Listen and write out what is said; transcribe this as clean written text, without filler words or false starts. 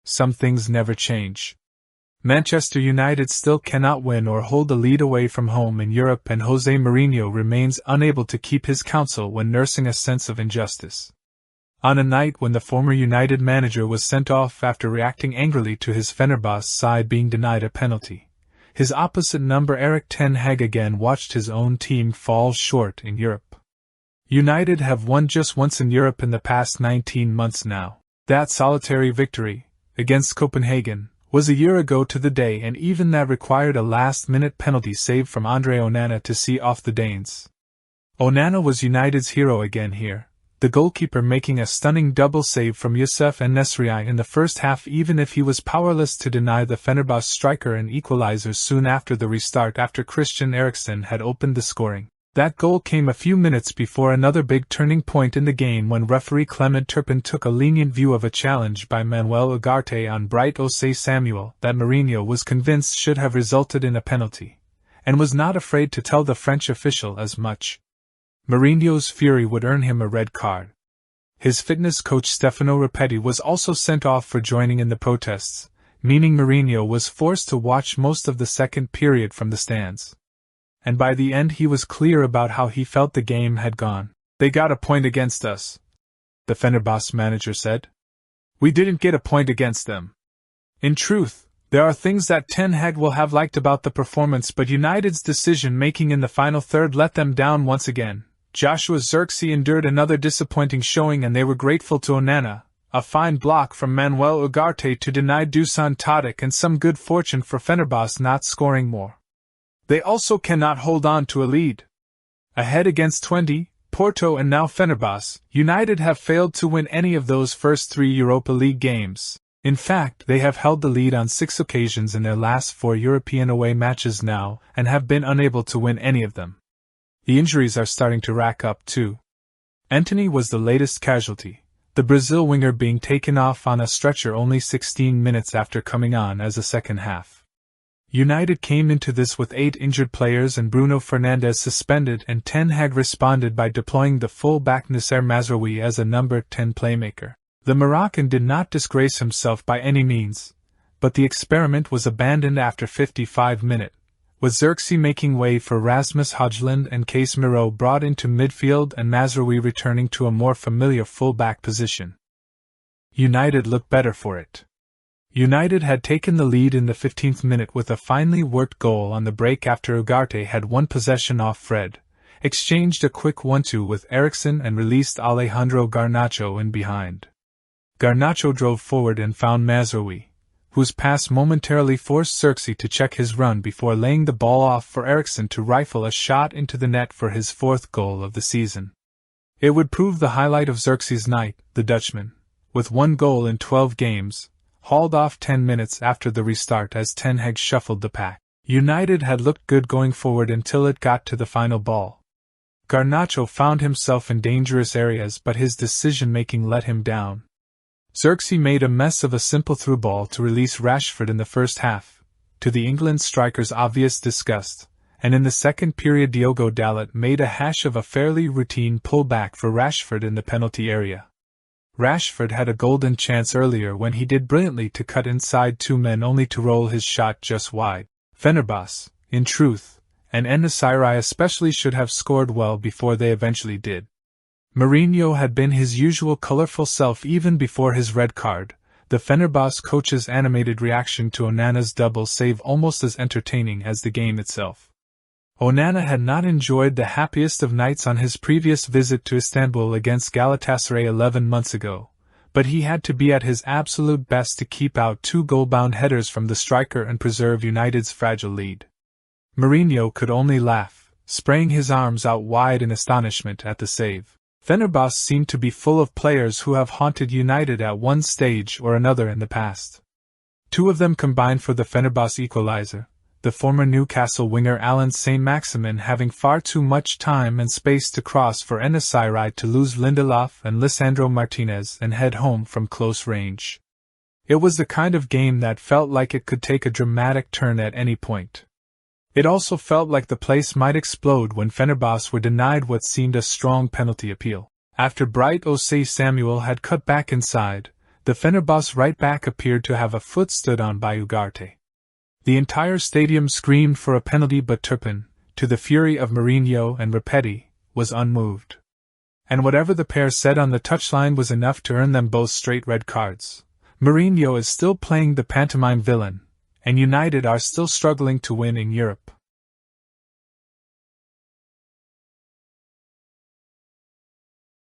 Some things never change. Manchester United still cannot win or hold the lead away from home in Europe, and Jose Mourinho remains unable to keep his counsel when nursing a sense of injustice. On a night when the former United manager was sent off after reacting angrily to his Fenerbahce side being denied a penalty, his opposite number Erik ten Hag again watched his own team fall short in Europe. United have won just once in Europe in the past 19 months now. That solitary victory, against Copenhagen, was a year ago to the day, and even that required a last-minute penalty save from Andre Onana to see off the Danes. Onana was United's hero again here, the goalkeeper making a stunning double save from Youssef En-Nesyri in the first half, even if he was powerless to deny the Fenerbahce striker an equalizer soon after the restart after Christian Eriksen had opened the scoring. That goal came a few minutes before another big turning point in the game when referee Clement Turpin took a lenient view of a challenge by Manuel Ugarte on Bright Osayi-Samuel that Mourinho was convinced should have resulted in a penalty, and was not afraid to tell the French official as much. Mourinho's fury would earn him a red card. His fitness coach Stefano Rapetti was also sent off for joining in the protests, meaning Mourinho was forced to watch most of the second period from the stands. And by the end he was clear about how he felt the game had gone. "They got a point against us," the Fenerbahce manager said. "We didn't get a point against them." In truth, there are things that Ten Hag will have liked about the performance, but United's decision-making in the final third let them down once again. Joshua Zirkzee endured another disappointing showing, and they were grateful to Onana, a fine block from Manuel Ugarte to deny Dusan Tadic, and some good fortune for Fenerbahce not scoring more. They also cannot hold on to a lead. Ahead against 20, Porto and now Fenerbahce, United have failed to win any of those first 3 Europa League games. In fact, they have held the lead on 6 occasions in their last 4 European away matches now, and have been unable to win any of them. The injuries are starting to rack up too. Antony was the latest casualty, the Brazil winger being taken off on a stretcher only 16 minutes after coming on as a second half. United came into this with 8 injured players and Bruno Fernandes suspended, and Ten Hag responded by deploying the full-back Nasser Mazraoui as a number 10 playmaker. The Moroccan did not disgrace himself by any means, but the experiment was abandoned after 55 minutes, with Zirkzee making way for Rasmus Højlund and Casemiro brought into midfield and Mazraoui returning to a more familiar full-back position. United looked better for it. United had taken the lead in the 15th minute with a finely worked goal on the break after Ugarte had won possession off Fred, exchanged a quick 1-2 with Eriksen and released Alejandro Garnacho in behind. Garnacho drove forward and found Mazraoui, whose pass momentarily forced Zirkzee to check his run before laying the ball off for Eriksen to rifle a shot into the net for his 4th goal of the season. It would prove the highlight of Zirkzee's night, the Dutchman, with 1 goal in 12 games, hauled off 10 minutes after the restart as Ten Hag shuffled the pack. United had looked good going forward until it got to the final ball. Garnacho found himself in dangerous areas, but his decision-making let him down. Zirkzee made a mess of a simple through ball to release Rashford in the first half, to the England striker's obvious disgust, and in the second period Diogo Dalot made a hash of a fairly routine pullback for Rashford in the penalty area. Rashford had a golden chance earlier when he did brilliantly to cut inside 2 men only to roll his shot just wide. Fenerbahce, in truth, and En-Nesyri especially should have scored well before they eventually did. Mourinho had been his usual colorful self even before his red card, the Fenerbahce coach's animated reaction to Onana's double save almost as entertaining as the game itself. Onana had not enjoyed the happiest of nights on his previous visit to Istanbul against Galatasaray 11 months ago, but he had to be at his absolute best to keep out 2 goal-bound headers from the striker and preserve United's fragile lead. Mourinho could only laugh, spraying his arms out wide in astonishment at the save. Fenerbahce seemed to be full of players who have haunted United at one stage or another in the past. 2 of them combined for the Fenerbahce equalizer, the former Newcastle winger Alan Saint-Maximin having far too much time and space to cross for En-Nesyri to lose Lindelof and Lisandro Martinez and head home from close range. It was the kind of game that felt like it could take a dramatic turn at any point. It also felt like the place might explode when Fenerbahce were denied what seemed a strong penalty appeal. After Bright Osayi-Samuel had cut back inside, The Fenerbahce right back appeared to have a foot stood on by Ugarte. The entire stadium screamed for a penalty, but Turpin, to the fury of Mourinho and Rapetti, was unmoved. And whatever the pair said on the touchline was enough to earn them both straight red cards. Mourinho is still playing the pantomime villain, and United are still struggling to win in Europe.